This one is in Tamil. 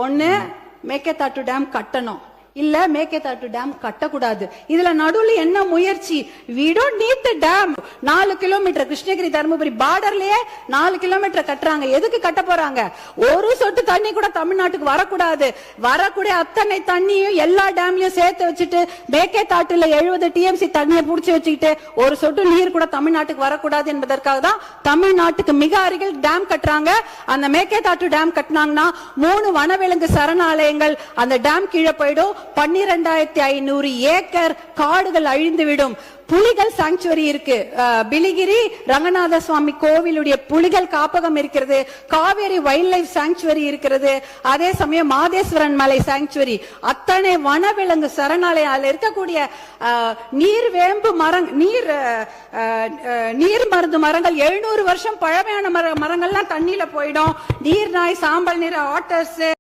ஒன்னு மேகேதாட்டு டேம் கட்டணும், இல்ல மேகேதாட்டு டேம் கட்டக்கூடாது. இதுல நடுவுல என்ன முயற்சி? we don't need the dam. 4 kilometre Krishnagiri Dharmapuri பார்டர்லயே 4 கிலோமீட்டர் கட்டுறாங்க. எதுக்கு கட்ட போறாங்க? ஒரு சொட்டு தண்ணி கூட தமிழ்நாட்டுக்கு வரக்கூடாது. வரக்கூடிய அத்தனை தண்ணியும் எல்லா டேம்லயும் சேர்த்து வச்சுட்டு மேகேதாட்டுல 70 டிஎம்சி தண்ணியை புடிச்சு வச்சுக்கிட்டு ஒரு சொட்டு நீர் கூட தமிழ்நாட்டுக்கு வரக்கூடாது என்பதற்காக தான் தமிழ்நாட்டுக்கு மிக அருகில் டேம் கட்டுறாங்க. அந்த மேகேதாட்டு டேம் கட்டினாங்கன்னா 3 வனவிலங்கு சரணாலயங்கள் அந்த டேம் கீழே போயிடும். 12,500 ஏக்கர் காடுகள் அழிந்துவிடும். புலிகள் சாங்சுவரி இருக்கு, பிலிகிரி ரங்கநாத சுவாமி கோவிலுடைய புலிகள் காப்பகம் இருக்கிறது, காவேரி வைல்ட் லைஃப் சாங்சுவரி இருக்கிறது, அதே சமயம் மாதேஸ்வரன் மலை சாங்சுவரி, அத்தனை வனவிலங்கு சரணாலயம் இருக்கக்கூடிய நீர் வேம்பு நீர் மருந்து மரங்கள் 700 வருஷம் பழமையான மரங்கள்லாம் தண்ணியில போயிடும். நீர் நாய், சாம்பல் நீர், ஆட்டர்ஸ்,